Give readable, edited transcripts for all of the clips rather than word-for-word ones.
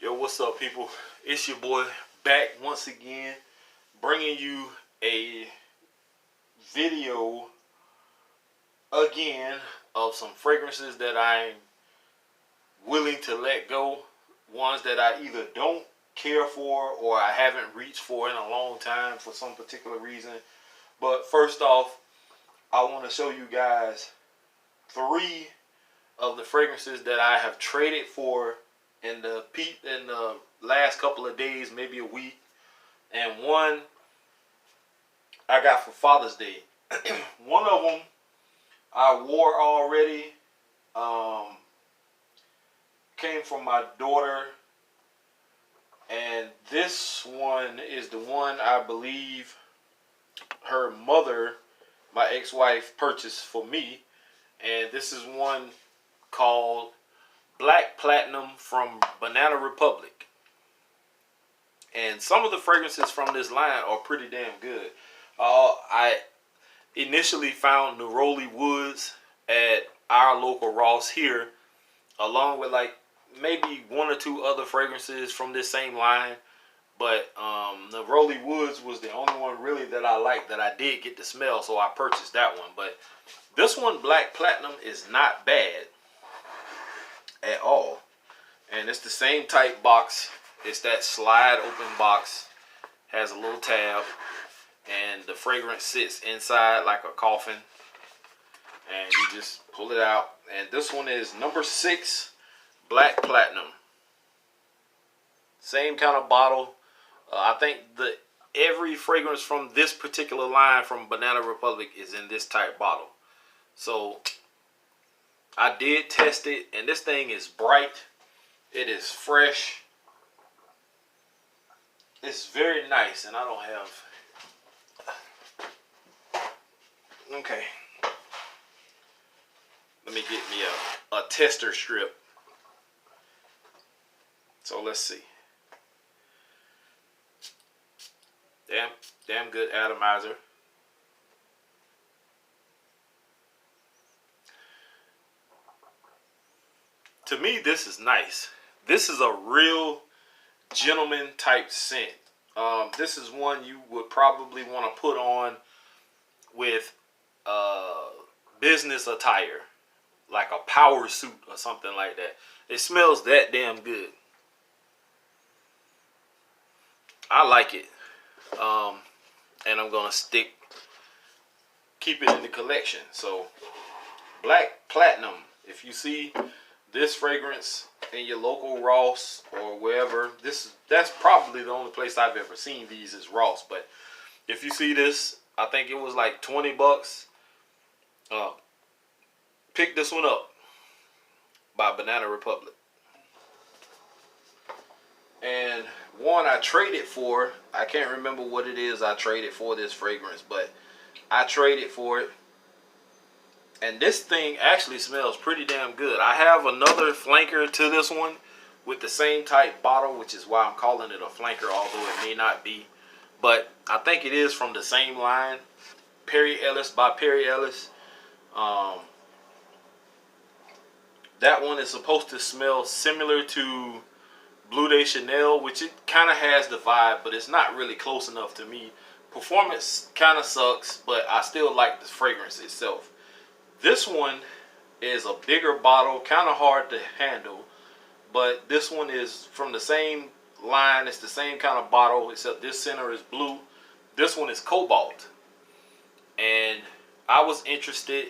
Yo, what's up, people? It's your boy back once again, bringing you a video again of some fragrances that I'm willing to let go. Ones that I either don't care for or I haven't reached for in a long time for some particular reason. But first off, I want to show you guys 3 of the fragrances that I have traded for in the last couple of days, maybe a week, and one I got for Father's Day. One of them I wore already. Came from my daughter, and this one is the one I believe her mother, my ex-wife, purchased for me, and this is one called Black Platinum from Banana Republic. And some of the fragrances from this line are pretty damn good. I initially found Neroli Woods at our local Ross here, along with like maybe 1 or 2 other fragrances from this same line. But Neroli Woods was the only one really that I liked, that I did get to smell, so I purchased that one. But this one, Black Platinum, is not bad at all, and it's the same type box. It's that slide open box, has a little tab, and the fragrance sits inside like a coffin, and you just pull it out. And this one is number 6, Black Platinum. Same kind of bottle. I think every fragrance from this particular line from Banana Republic is in this type bottle. So I did test it, and this thing is bright. It is fresh. It's very nice, and I don't have... Okay. Let me get me a tester strip. So let's see. Damn good atomizer. To me, this is nice. This is a real gentleman type scent. This is one you would probably want to put on with business attire, like a power suit or something like that. It smells that damn good. I like it. And I'm gonna keep it in the collection. So Black Platinum, if you see this fragrance in your local Ross or wherever, that's probably the only place I've ever seen these is Ross. But if you see this, I think it was like 20 bucks. Pick this one up by Banana Republic. And one I traded for, I can't remember what it is I traded for this fragrance, but I traded for it. And this thing actually smells pretty damn good. I have another flanker to this one with the same type bottle, which is why I'm calling it a flanker, although it may not be. But I think it is from the same line, Perry Ellis by Perry Ellis. That one is supposed to smell similar to Bleu de Chanel, which it kind of has the vibe, but it's not really close enough to me. Performance kind of sucks, but I still like the fragrance itself. This one is a bigger bottle, kind of hard to handle, but this one is from the same line. It's the same kind of bottle, except this center is blue. This one is cobalt, and I was interested,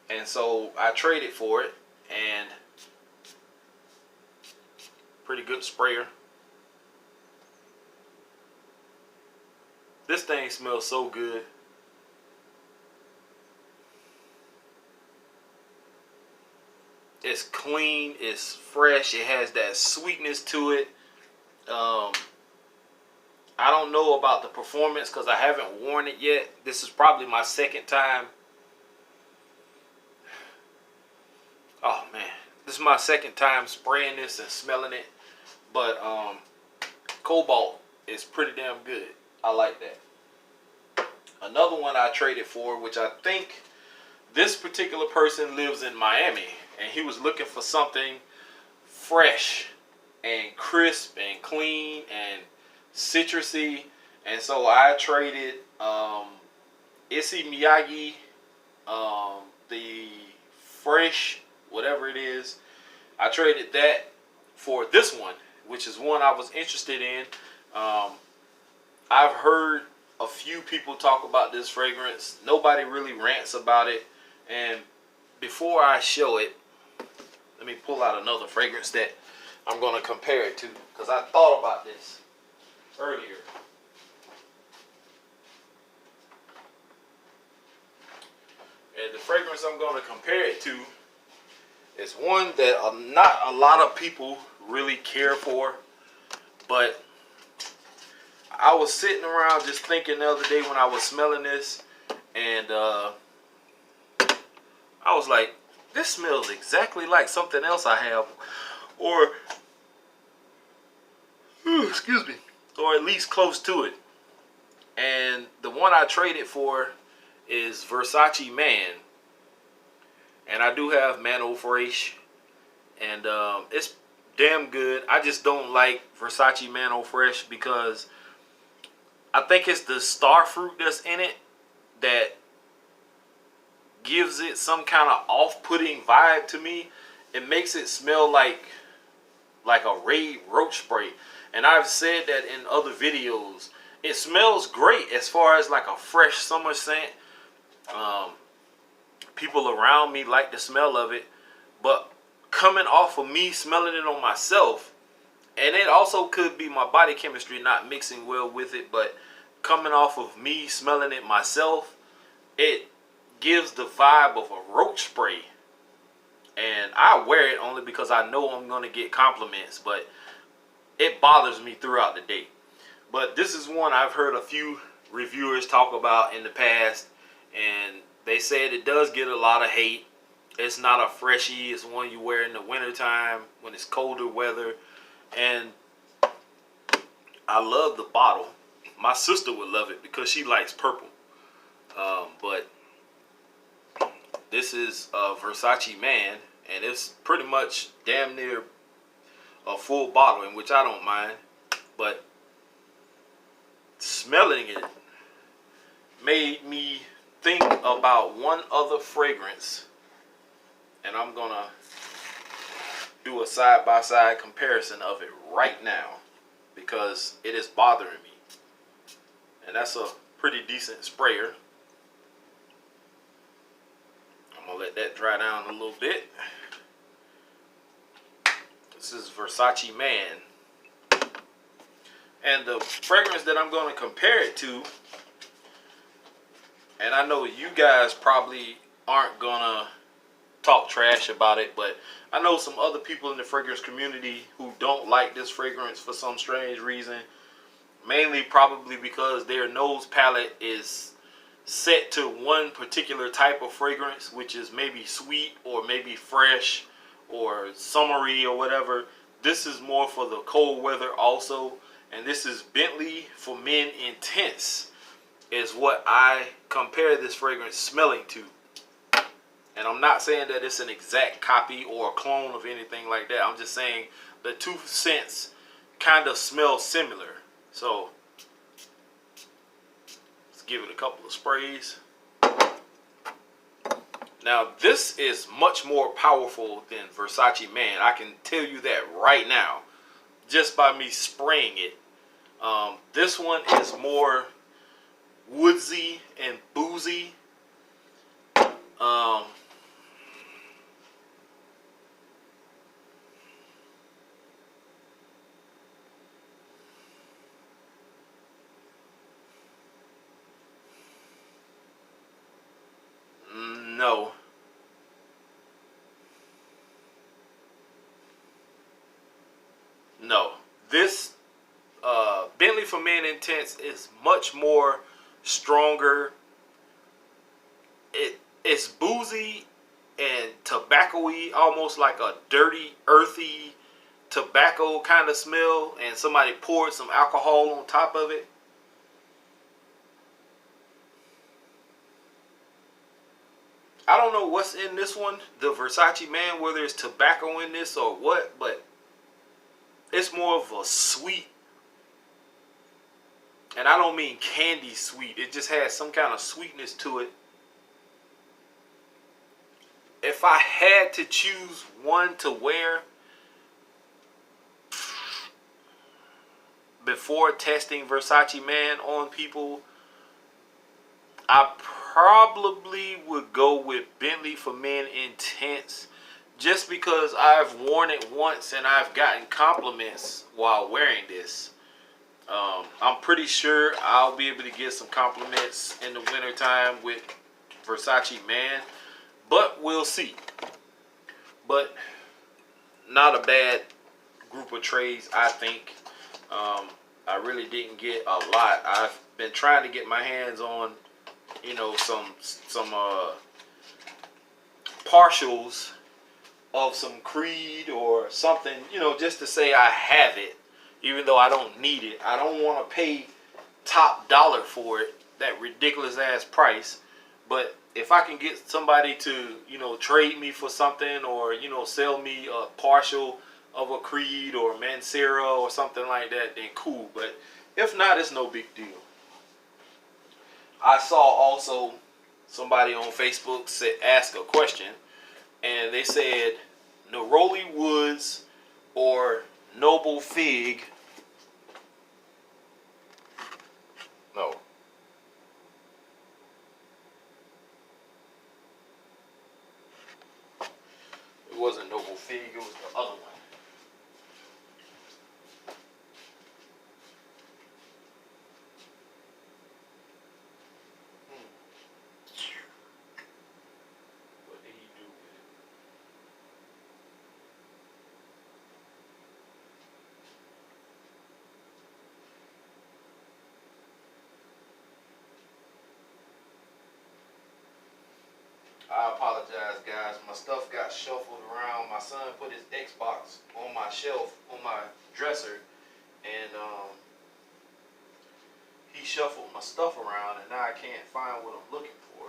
and so I traded for it. And pretty good sprayer. This thing smells so good. It's clean, it's fresh, it has that sweetness to it. I don't know about the performance because I haven't worn it yet. This is probably my second time. Oh man, this is my second time spraying this and smelling it. But Cobalt is pretty damn good. I like that. Another one I traded for, which I think this particular person lives in Miami, and he was looking for something fresh and crisp and clean and citrusy. And so I traded Issey Miyagi, the fresh, whatever it is. I traded that for this one, which is one I was interested in. I've heard a few people talk about this fragrance. Nobody really rants about it. And before I show it, let me pull out another fragrance that I'm going to compare it to, because I thought about this earlier. And the fragrance I'm going to compare it to is one that not a lot of people really care for, but I was sitting around just thinking the other day when I was smelling this, and I was like, this smells exactly like something else I have, or excuse me, or at least close to it. And the one I traded for is Versace Man, and I do have Man Eau Fraiche, and it's damn good. I just don't like Versace Man Eau Fraiche because I think it's the star fruit that's in it that gives it some kind of off-putting vibe to me. It makes it smell like a Raid roach spray. And I've said that in other videos. It smells great as far as like a fresh summer scent. People around me like the smell of it. But coming off of me smelling it on myself, and it also could be my body chemistry not mixing well with it, but coming off of me smelling it myself, it gives the vibe of a roach spray. And I wear it only because I know I'm going to get compliments, but it bothers me throughout the day. But this is one I've heard a few reviewers talk about in the past, and they said it does get a lot of hate. It's not a freshie. It's one you wear in the wintertime when it's colder weather. And I love the bottle. My sister would love it because she likes purple. But this is Versace Man, and it's pretty much damn near a full bottle, in which I don't mind. But smelling it made me think about one other fragrance, and I'm gonna do a side-by-side comparison of it right now because it is bothering me. And that's a pretty decent sprayer. I'm gonna let that dry down a little bit. This is Versace Man. And the fragrance that I'm going to compare it to, and I know you guys probably aren't going to talk trash about it, but I know some other people in the fragrance community who don't like this fragrance for some strange reason. Mainly probably because their nose palette is set to one particular type of fragrance, which is maybe sweet or maybe fresh or summery or whatever. This is more for the cold weather also. And this is Bentley for Men Intense is what I compare this fragrance smelling to. And I'm not saying that it's an exact copy or a clone of anything like that. I'm just saying the two scents kind of smell similar. So let's give it a couple of sprays. Now this is much more powerful than Versace Man. I can tell you that right now, just by me spraying it. This one is more woodsy and boozy. No. No. This Bentley for Men Intense is much more stronger. It's boozy and tobacco-y, almost like a dirty, earthy tobacco kind of smell, and somebody poured some alcohol on top of it. I don't know what's in this one, the Versace Man, whether it's tobacco in this or what, but It's more of a sweet, and I don't mean candy sweet. It just has some kind of sweetness to it. If I had to choose one to wear before testing Versace Man on people, I probably would go with Bentley for Men Intense, just because I've worn it once and I've gotten compliments while wearing this. I'm pretty sure I'll be able to get some compliments in the wintertime with Versace Man, but we'll see. But not a bad group of trades, I think. I really didn't get a lot. I've been trying to get my hands on, some partials of some Creed or something, just to say I have it, even though I don't need it. I don't want to pay top dollar for it, that ridiculous ass price. But if I can get somebody to, trade me for something, or, sell me a partial of a Creed or Mancera or something like that, then cool. But if not, it's no big deal. I saw also somebody on Facebook ask a question, and they said Neroli Woods or Noble Fig. No. It wasn't Noble Fig, it was the other one. What did he do with it? I apologize, guys. My stuff got shuffled around. My son put his Xbox on my shelf, on my dresser, and he shuffled my stuff around, and now I can't find what I'm looking for.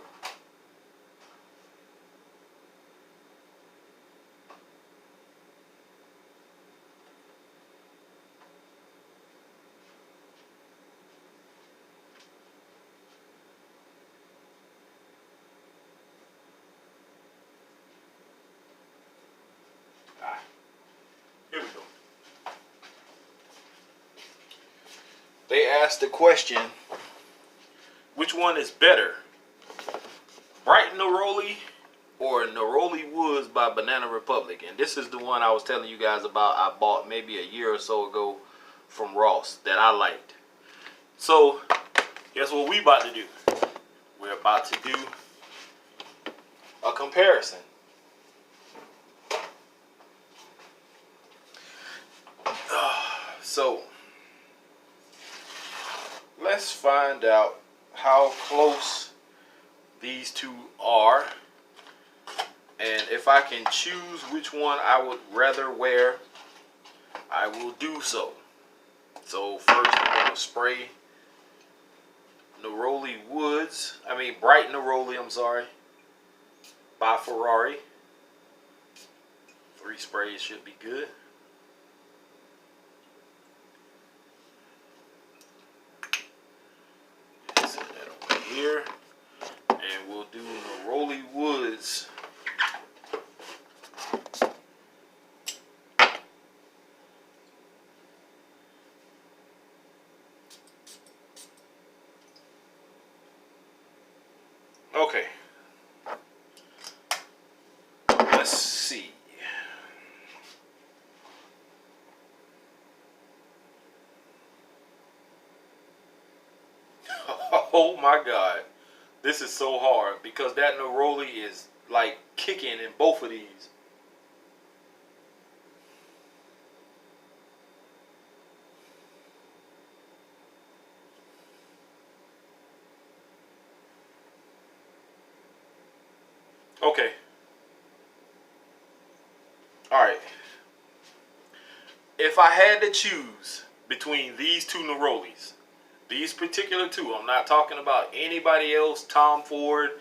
Here we go. They asked the question, which one is better? Bright Neroli or Neroli Woods by Banana Republic? And this is the one I was telling you guys about. I bought maybe a year or so ago from Ross that I liked. So, guess what we about to do? We're about to do a comparison. So, let's find out how close these two are, and if I can choose which one I would rather wear, I will do so. So first I'm going to spray Bright Neroli, I'm sorry, by Ferrari. 3 sprays should be good. Set that over here. And we'll do Neroli Woods. Okay. Let's see. Oh my God. This is so hard because that Neroli is like kicking in both of these. Okay. Alright. If I had to choose between these two Nerolis, these particular two, I'm not talking about anybody else, Tom Ford,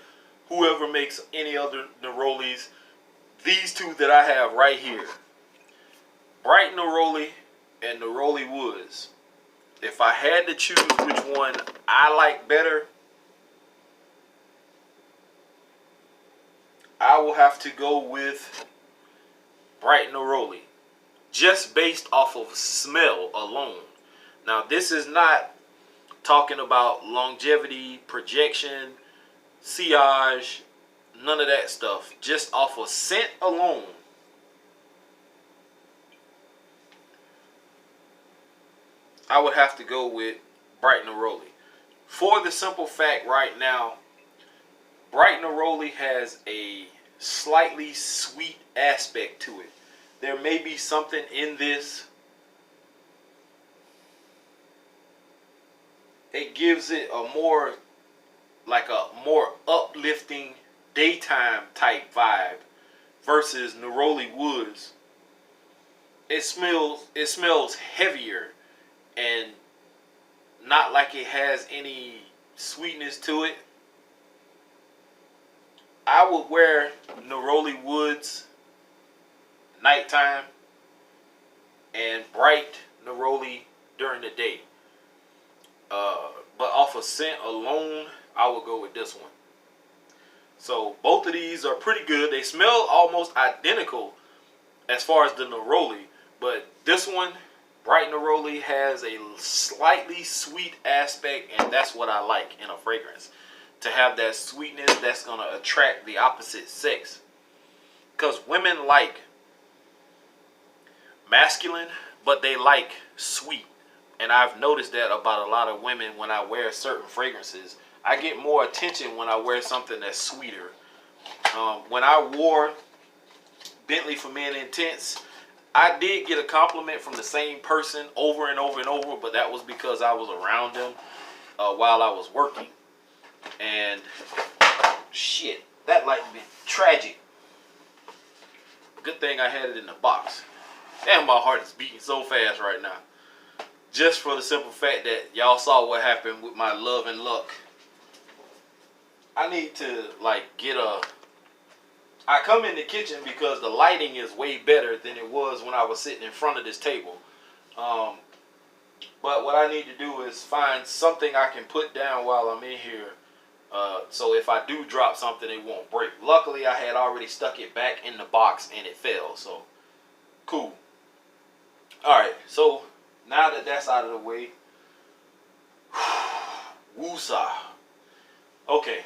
whoever makes any other Nerolis, these two that I have right here. Bright Neroli and Neroli Woods. If I had to choose which one I like better, I will have to go with Bright Neroli, just based off of smell alone. Now, this is not talking about longevity, projection, sillage, none of that stuff. Just off of scent alone, I would have to go with Bright Neroli. For the simple fact right now, Bright Neroli has a slightly sweet aspect to it. There may be something in this. It gives it a more, like a more uplifting daytime type vibe versus Neroli Woods. It smells heavier and not like it has any sweetness to it. I would wear Neroli Woods nighttime and Bright Neroli during the day. But off of scent alone, I would go with this one. So both of these are pretty good. They smell almost identical as far as the Neroli, but this one, Bright Neroli, has a slightly sweet aspect, and that's what I like in a fragrance. To have that sweetness that's going to attract the opposite sex. Because women like masculine, but they like sweet. And I've noticed that about a lot of women when I wear certain fragrances. I get more attention when I wear something that's sweeter. When I wore Bentley for Men Intense, I did get a compliment from the same person over and over and over, but that was because I was around them while I was working. And shit, that light would be tragic. Good thing I had it in the box. Damn, my heart is beating so fast right now. Just for the simple fact that y'all saw what happened with my Love and Luck. I need to get a... I come in the kitchen because the lighting is way better than it was when I was sitting in front of this table. But what I need to do is find something I can put down while I'm in here. So if I do drop something, it won't break. Luckily, I had already stuck it back in the box and it fell. So, cool. Alright, so now that that's out of the way. Woosah. Okay.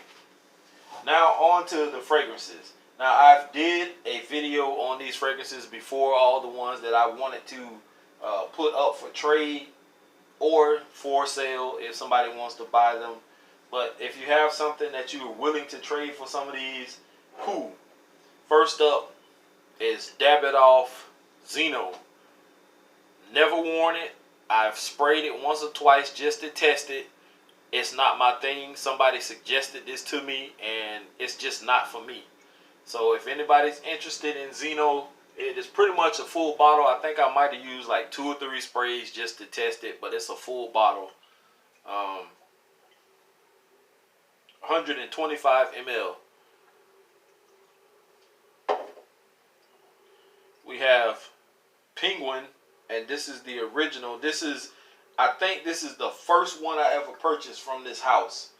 Now on to the fragrances. Now I've did a video on these fragrances before, all the ones that I wanted to put up for trade or for sale if somebody wants to buy them. But if you have something that you're willing to trade for some of these, cool. First up is Davidoff Zino. Never worn it. I've sprayed it once or twice just to test it. It's not my thing. Somebody suggested this to me and it's just not for me. So if anybody's interested in Zino, it is pretty much a full bottle. I think I might have used like 2 or 3 sprays just to test it, but it's a full bottle. 125 ml. We have Penguin, and this is the original. I think this is the first one I ever purchased from this house.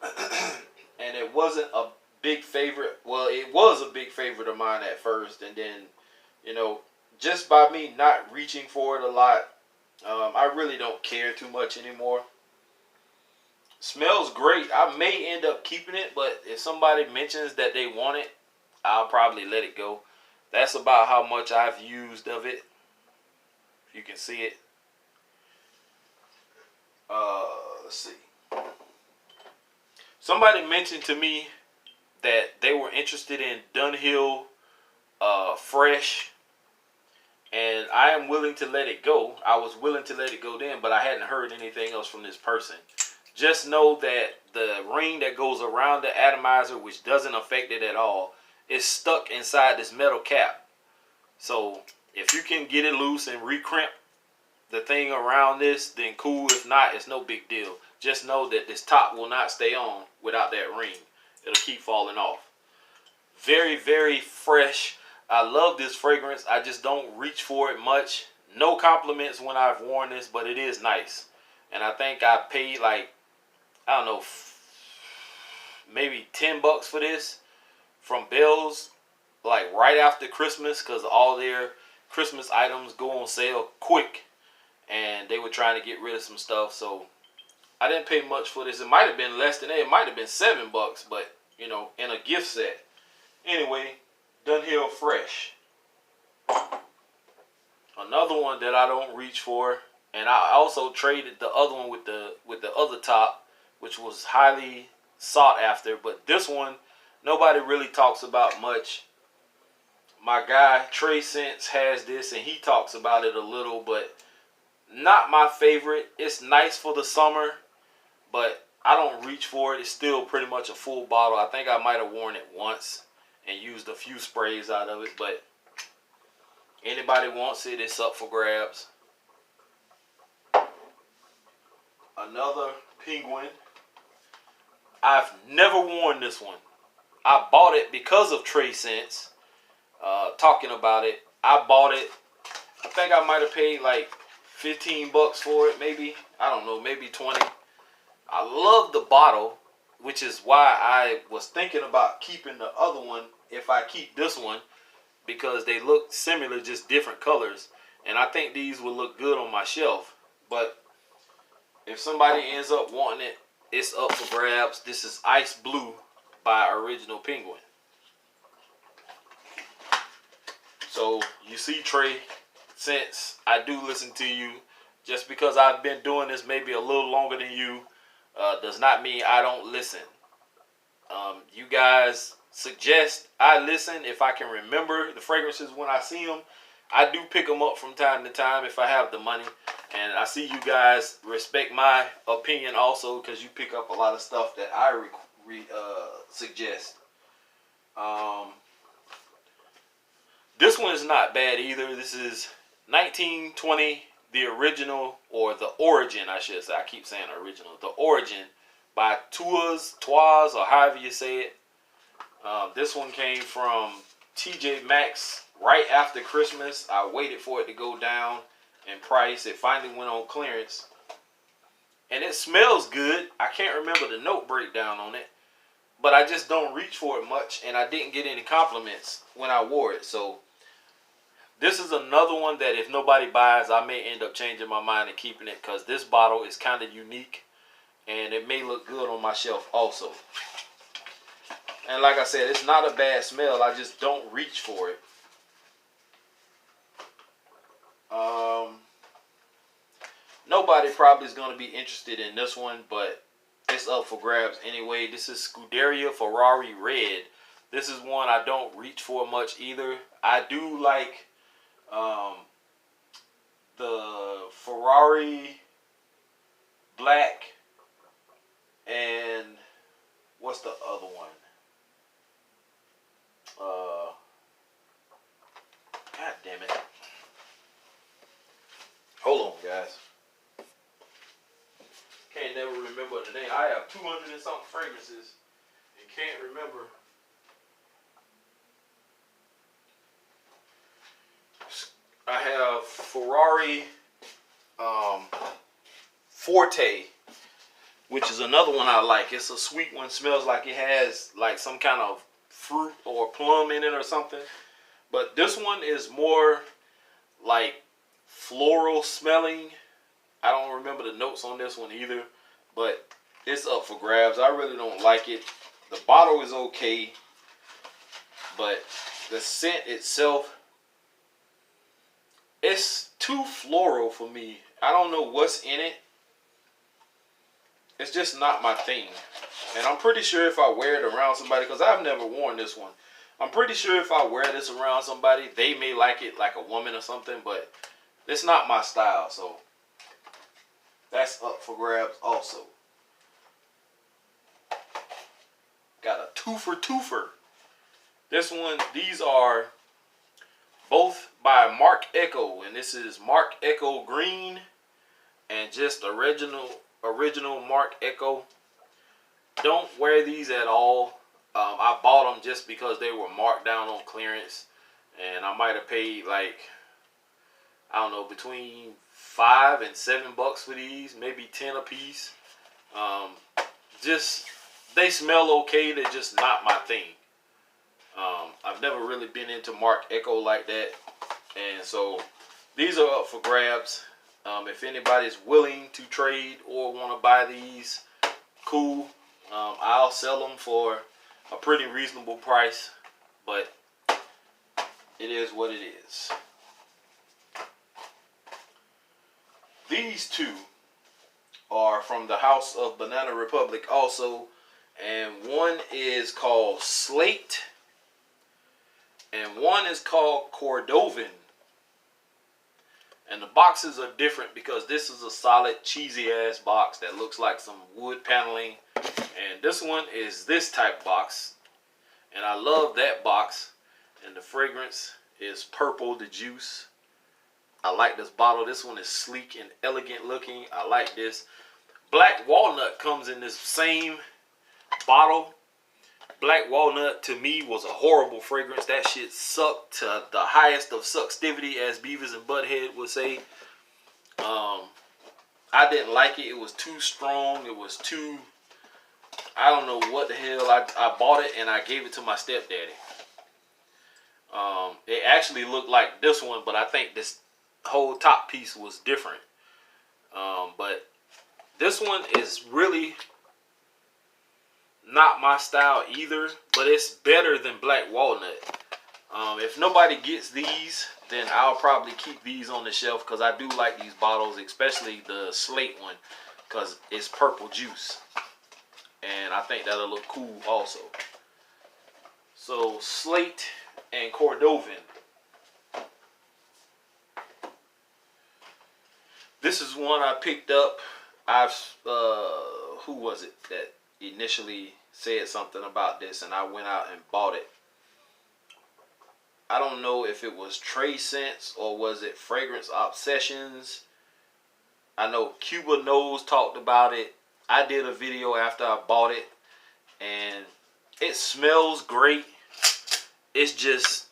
And it wasn't a big favorite. Well, it was a big favorite of mine at first, and then, just by me not reaching for it a lot, I really don't care too much anymore. Smells great. I may end up keeping it, but if somebody mentions that they want it, I'll probably let it go. That's about how much I've used of it. If you can see it. Let's see. Somebody mentioned to me that they were interested in Dunhill Fresh, and I am willing to let it go. I was willing to let it go then, but I hadn't heard anything else from this person. Just know that the ring that goes around the atomizer, which doesn't affect it at all, is stuck inside this metal cap. So if you can get it loose and recrimp the thing around this, then cool. If not, it's no big deal. Just know that this top will not stay on without that ring. It'll keep falling off. Very, very fresh. I love this fragrance. I just don't reach for it much. No compliments when I've worn this, but it is nice. And I think I paid like, I don't know, maybe $10 for this from Bells, like right after Christmas, because all their Christmas items go on sale quick, and they were trying to get rid of some stuff. So I didn't pay much for this. It might have been less than that. It might have been $7, but you know, in a gift set. Anyway, Dunhill Fresh. Another one that I don't reach for, and I also traded the other one with the other top, which was highly sought after. But this one, nobody really talks about much. My guy Trey Sense has this, and he talks about it a little, but not my favorite. It's nice for the summer, but I don't reach for it. It's still pretty much a full bottle. I think I might have worn it once and used a few sprays out of it, but anybody wants it, it's up for grabs. Another Penguin. I've never worn this one. I bought it because of Trey Sense. Talking about it, I bought it. I think I might have paid like $15 for it, maybe. I don't know, maybe 20. I love the bottle, which is why I was thinking about keeping the other one if I keep this one, because they look similar, just different colors. And I think these will look good on my shelf. But if somebody ends up wanting it, it's up for grabs. This is Ice Blue by Original Penguin. So you see, Trey, since I do listen to you, just because I've been doing this maybe a little longer than you, does not mean I don't listen. You guys suggest I listen if I can remember the fragrances when I see them. I do pick them up from time to time if I have the money. And I see you guys respect my opinion also, because you pick up a lot of stuff that I suggest. This one is not bad either. This is 1920, the original, or the origin, I should say. I keep saying original. The origin by Tours, or however you say it. This one came from TJ Maxx right after Christmas. I waited for it to go down in price. It finally went on clearance. And it smells good. I can't remember the note breakdown on it. But I just don't reach for it much. And I didn't get any compliments when I wore it. So this is another one that if nobody buys, I may end up changing my mind and keeping it, because this bottle is kind of unique. And it may look good on my shelf also. And like I said, it's not a bad smell. I just don't reach for it. Nobody probably is going to be interested in this one, but it's up for grabs anyway. This is Scuderia Ferrari Red. This is one I don't reach for much either. I do like the Ferrari Black, and what's the other one? God damn it. Hold on, guys. Can't never remember the name. I have 200 and something fragrances and can't remember. I have Ferrari Forte, which is another one I like. It's a sweet one. Smells like it has like some kind of fruit or plum in it or something. But this one is more like floral smelling. I don't remember the notes on this one either, but it's up for grabs. I really don't like it. The bottle is okay, but the scent itself, it's too floral for me. I don't know what's in it. It's just not my thing. And I'm pretty sure if I wear it around somebody, because I've never worn this one, I'm pretty sure if I wear this around somebody, they may like it, like a woman or something, but it's not my style, so that's up for grabs also. Got a twofer. This one, these are both by Marc Ecko, and this is Marc Ecko Green and just original Marc Ecko. Don't wear these at all. I bought them just because they were marked down on clearance, and I might have paid like I don't know, between $5 and $7 for these, maybe 10 a piece. Just they smell okay. They're just not my thing. I've never really been into Marc Ecko like that, and so these are up for grabs. If anybody's willing to trade or want to buy these, cool. I'll sell them for a pretty reasonable price, but it is what it is. These two are from the House of Banana Republic also, and one is called Slate and one is called Cordovan. And the boxes are different because this is a solid cheesy ass box that looks like some wood paneling, and this one is this type box, and I love that box. And the fragrance is Purple the Juice. I like this bottle. This one is sleek and elegant looking. I like this. Black Walnut comes in this same bottle. Black Walnut to me was a horrible fragrance. That shit sucked to the highest of suckstivity, as Beavis and Butthead would say. I didn't like it. It was too strong. It was too... I don't know what the hell. I bought it and I gave it to my stepdaddy. It actually looked like this one, but I think this whole top piece was different. But this one is really not my style either, but it's better than Black Walnut. If nobody gets these, then I'll probably keep these on the shelf because I do like these bottles, especially the Slate one, because it's purple juice. And I think that'll look cool also. So Slate and Cordovan. This is one I picked up. Who was it that initially said something about this, and I went out and bought it. I don't know if it was Trey Scents or was it Fragrance Obsessions. I know Cuba Nose talked about it. I did a video after I bought it, and it smells great. It just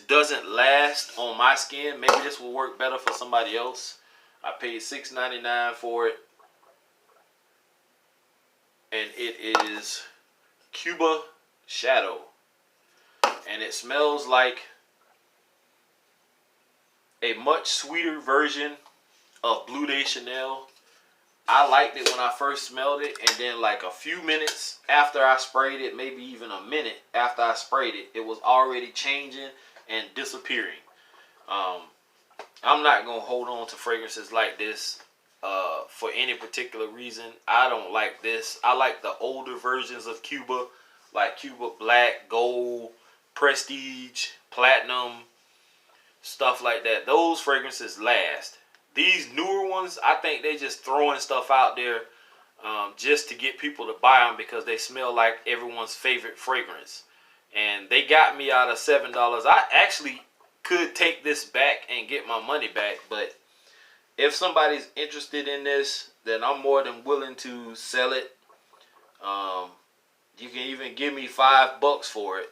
doesn't last on my skin. Maybe this will work better for somebody else. I paid $6.99 for it. And it is Cuba Shadow. And it smells like a much sweeter version of Blue de Chanel. I liked it when I first smelled it, and then like a few minutes after I sprayed it, maybe even a minute after I sprayed it, it was already changing and disappearing. I'm not going to hold on to fragrances like this for any particular reason. I don't like this. I like the older versions of Cuba, like Cuba Black, Gold, Prestige, Platinum, stuff like that. Those fragrances last. These newer ones, I think they just throwing stuff out there just to get people to buy them because they smell like everyone's favorite fragrance. And they got me out of $7. I actually could take this back and get my money back, but if somebody's interested in this, then I'm more than willing to sell it. You can even give me $5 for it.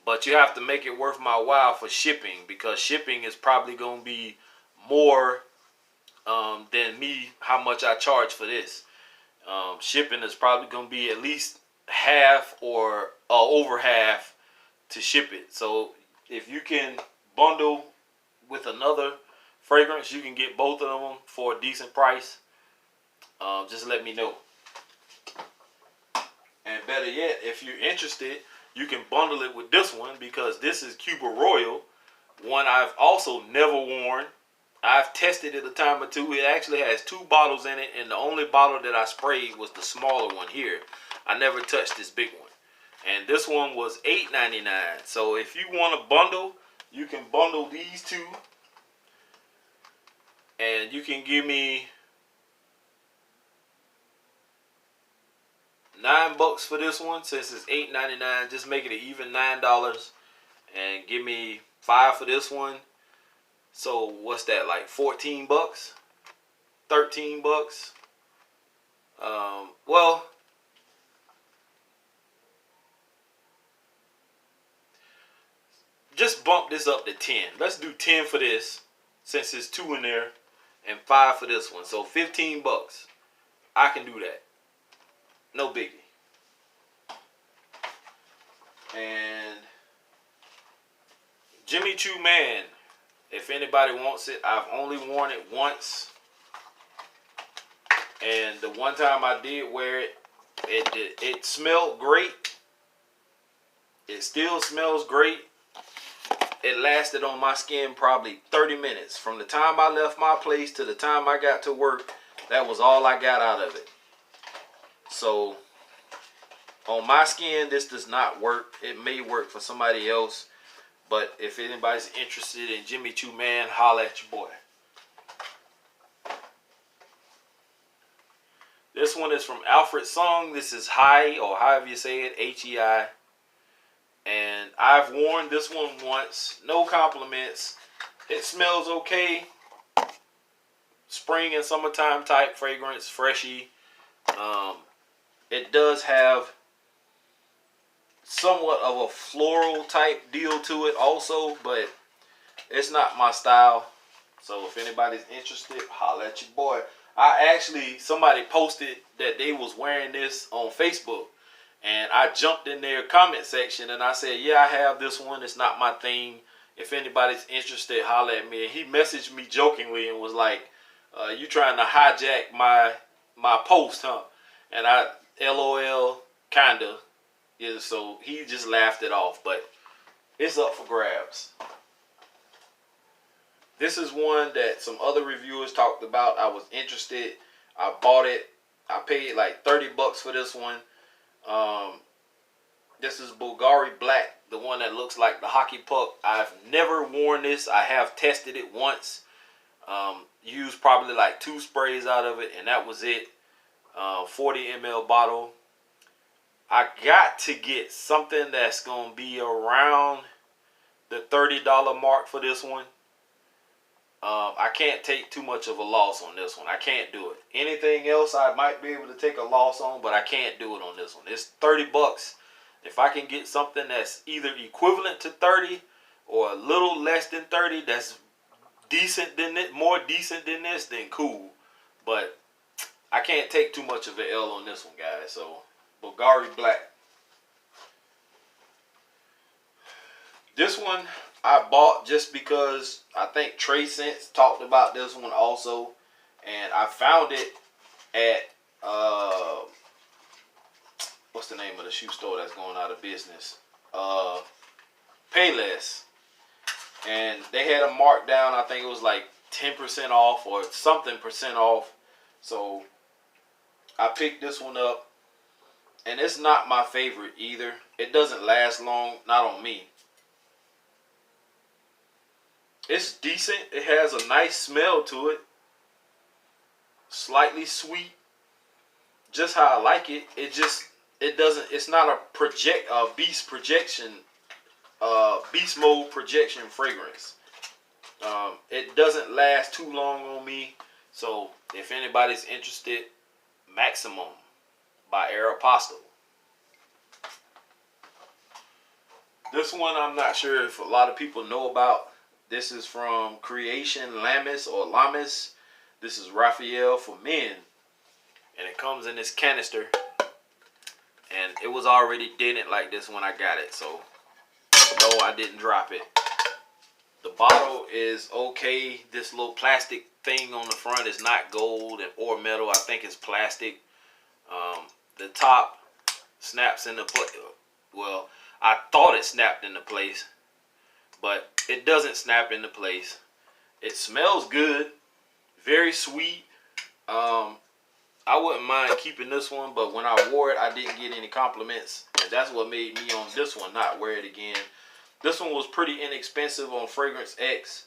But you have to make it worth my while for shipping, because shipping is probably going to be more than me how much I charge for this. Shipping is probably going to be at least half or over half to ship it. So if you can bundle with another fragrance, you can get both of them for a decent price. Just let me know. And better yet, if you're interested, you can bundle it with this one, because this is Cuba Royal, one I've also never worn. I've tested it a time or two. It actually has 2 bottles in it, and the only bottle that I sprayed was the smaller one here. I never touched this big one. And this one was $8.99. So if you want to bundle, you can bundle these two. And you can give me $9 for this one, since it's $8.99. Just make it an even $9, and give me $5 for this one. So what's that, like $14, $13? Well, just bump this up to 10. Let's do 10 for this, since there's 2 in there, and 5 for this one. So $15. I can do that. No biggie. And Jimmy Choo Man. If anybody wants it, I've only worn it once. And the one time I did wear it, it smelled great. It still smells great. It lasted on my skin probably 30 minutes. From the time I left my place to the time I got to work, that was all I got out of it. So, on my skin, this does not work. It may work for somebody else. But if anybody's interested in Jimmy Choo Man, holla at your boy. This one is from Alfred Sung. This is Hei, or however you say it, H-E-I. And I've worn this one once. No compliments. It smells okay. Spring and summertime type fragrance, freshy. It does have somewhat of a floral type deal to it also, but it's not my style. So if anybody's interested, holla at your boy. Somebody posted that they was wearing this on Facebook, and I jumped in their comment section and I said, yeah, I have this one. It's not my thing. If anybody's interested, holla at me. And he messaged me jokingly and was like, you trying to hijack my post, huh? And I LOL, kinda. Yeah, so he just laughed it off, but it's up for grabs. This is one that some other reviewers talked about. I was interested. I bought it. I paid like $30 for this one. This is Bulgari Black, the one that looks like the hockey puck. I've never worn this. I have tested it once. Used probably like 2 sprays out of it, and that was it. 40 ml bottle. I got to get something that's going to be around the $30 mark for this one. I can't take too much of a loss on this one. I can't do it. Anything else I might be able to take a loss on, but I can't do it on this one. It's $30. If I can get something that's either equivalent to 30 or a little less than 30, that's decent than it, more decent than this, then cool. But I can't take too much of an L on this one, guys. So Bulgari Black. This one I bought just because I think Trey Sense talked about this one also, and I found it at what's the name of the shoe store that's going out of business? Payless. And they had a markdown. I think it was like 10% off or something percent off. So I picked this one up. And it's not my favorite either. It doesn't last long, not on me. It's decent. It has a nice smell to it. Slightly sweet. Just how I like it. It's not a beast mode projection fragrance. It doesn't last too long on me. So if anybody's interested, Maximum by Aeropostale. This one I'm not sure if a lot of people know about. This is from Creation Lamis or Lamis. This is Raphael for men. And it comes in this canister. And it was already dented like this when I got it. So no, I didn't drop it. The bottle is okay. This little plastic thing on the front is not gold or metal. I think it's plastic. The top snaps into place. Well, I thought it snapped into place, but it doesn't snap into place. It smells good, very sweet. I wouldn't mind keeping this one, but when I wore it, I didn't get any compliments, and that's what made me on this one not wear it again. This one was pretty inexpensive on Fragrance X,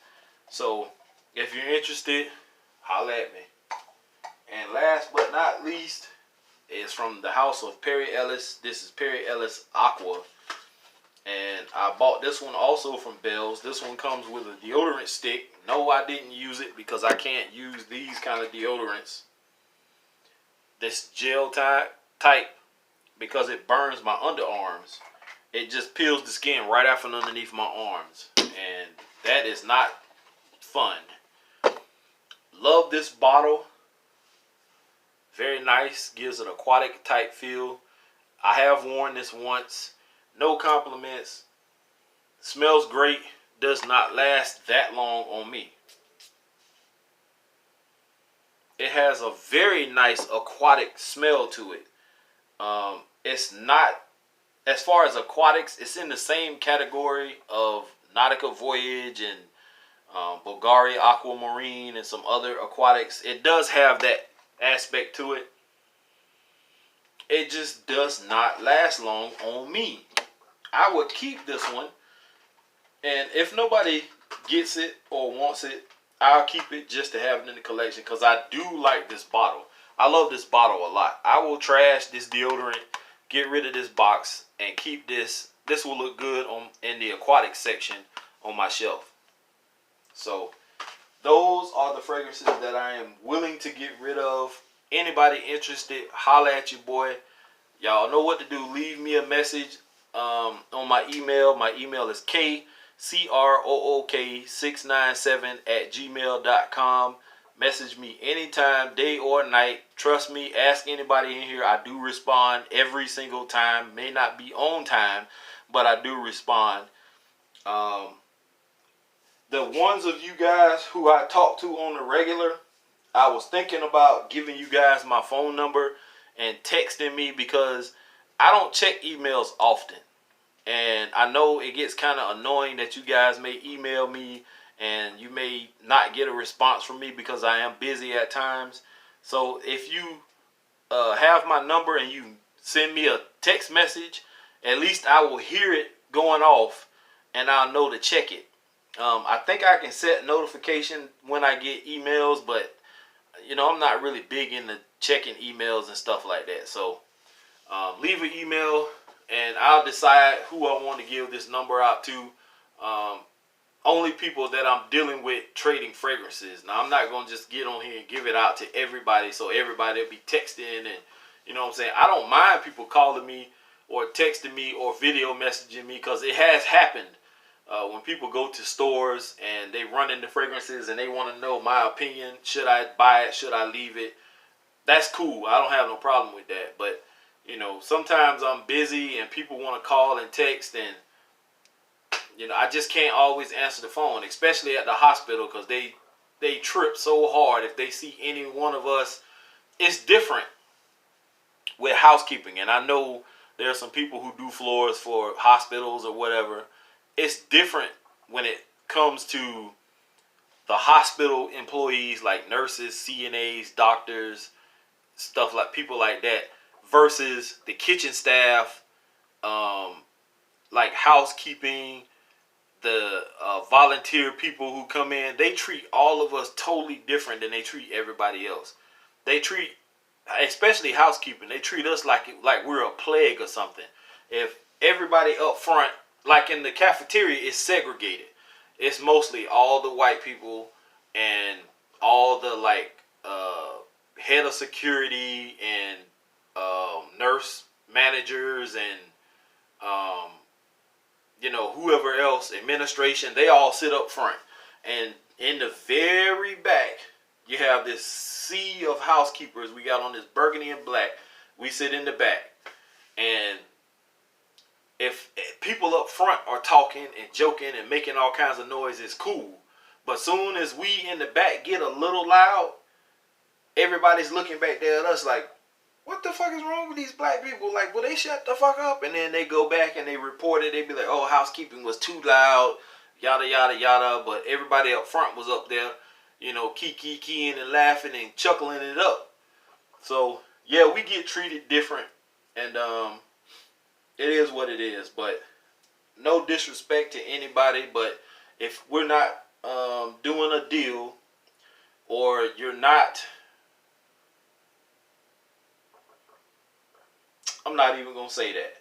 so if you're interested, holla at me. And last but not least is from the house of Perry Ellis. This is Perry Ellis Aqua. And I bought this one also from Bell's. This one comes with a deodorant stick. No, I didn't use it because I can't use these kind of deodorants. This gel type because it burns my underarms. it just peels the skin right out from underneath my arms, and that is not fun. Love this bottle. Very nice. Gives an aquatic type feel. I have worn this once. No compliments. Smells great. Does not last that long on me. It has a very nice aquatic smell to it. It's not, as far as aquatics, it's in the same category of Nautica Voyage and Bulgari Aquamarine and some other aquatics. It does have that aspect to it. It just does not last long on me. I would keep this one, and if nobody gets it or wants it, I'll keep it just to have it in the collection, because I do like this bottle. I love this bottle a lot. I will trash this deodorant, get rid of this box, and keep this. This will look good in the aquatic section on my shelf. So those are the fragrances that I am willing to get rid of. Anybody interested, holla at your boy. Y'all know what to do. Leave me a message on my email. My email is krook697@gmail.com. Message me anytime, day or night. Trust me, ask anybody in here. I do respond every single time. May not be on time, but I do respond. The ones of you guys who I talk to on the regular, I was thinking about giving you guys my phone number and texting me, because I don't check emails often. And I know it gets kind of annoying that you guys may email me and you may not get a response from me because I am busy at times. So if you have my number and you send me a text message, at least I will hear it going off and I'll know to check it. I think I can set notification when I get emails, but you know, I'm not really big into checking emails and stuff like that. So leave an email and I'll decide who I want to give this number out to. Only people that I'm dealing with trading fragrances. Now, I'm not going to just get on here and give it out to everybody, so everybody will be texting and, you know what I'm saying? I don't mind people calling me or texting me or video messaging me, because it has happened. When people go to stores and they run into fragrances and they want to know my opinion, should I buy it, should I leave it? That's cool. I don't have no problem with that. But, you know, sometimes I'm busy and people want to call and text, and, you know, I just can't always answer the phone, especially at the hospital, because they trip so hard if they see any one of us. It's different with housekeeping, and I know there are some people who do floors for hospitals or whatever. It's different when it comes to the hospital employees, like nurses, CNAs, doctors, stuff like people like that, versus the kitchen staff, like housekeeping, the volunteer people who come in. They treat all of us totally different than they treat everybody else. They treat, especially housekeeping, they treat us like we're a plague or something. If everybody up front, like in the cafeteria, is segregated. It's mostly all the white people and all the head of security and nurse managers and you know, whoever else, administration. They all sit up front, and in the very back you have this sea of housekeepers. We got on this burgundy and black. We sit in the back, and if people up front are talking and joking and making all kinds of noise, it's cool. But soon as we in the back get a little loud, everybody's looking back there at us like, what the fuck is wrong with these black people? Like, will they shut the fuck up? And then they go back and they report it. They be like, oh, housekeeping was too loud, yada, yada, yada. But everybody up front was up there, you know, keying and laughing and chuckling it up. So, yeah, we get treated different. And it is what it is. But no disrespect to anybody. But if we're not doing a deal, or you're not... I'm not even going to say that.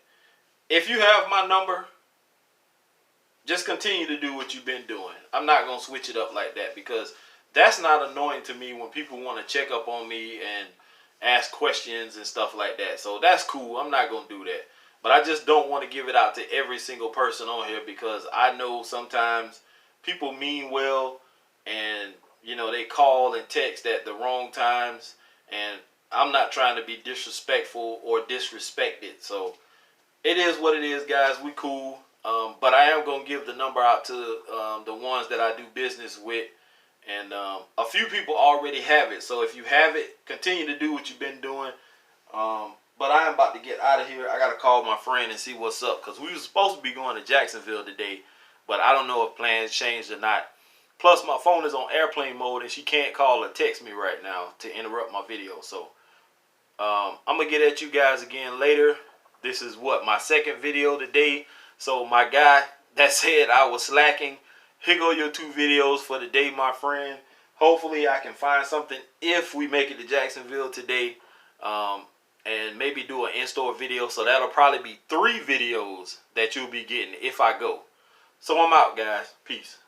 If you have my number, just continue to do what you've been doing. I'm not going to switch it up like that, because that's not annoying to me when people want to check up on me and ask questions and stuff like that. So that's cool. I'm not going to do that. But I just don't want to give it out to every single person on here because I know sometimes people mean well and, you know, they call and text at the wrong times. And I'm not trying to be disrespectful or disrespected. So it is what it is, guys. We cool. But I am going to give the number out to the ones that I do business with. And a few people already have it. So if you have it, continue to do what you've been doing. But I am about to get out of here. I got to call my friend and see what's up. Because we were supposed to be going to Jacksonville today. But I don't know if plans changed or not. Plus, my phone is on airplane mode. And she can't call or text me right now to interrupt my video. So I'm going to get at you guys again later. This is what, my second video today. So my guy that said I was slacking, here go your 2 videos for the day, my friend. Hopefully I can find something if we make it to Jacksonville today. And maybe do an in-store video. So that'll probably be 3 videos that you'll be getting if I go. So I'm out, guys. Peace.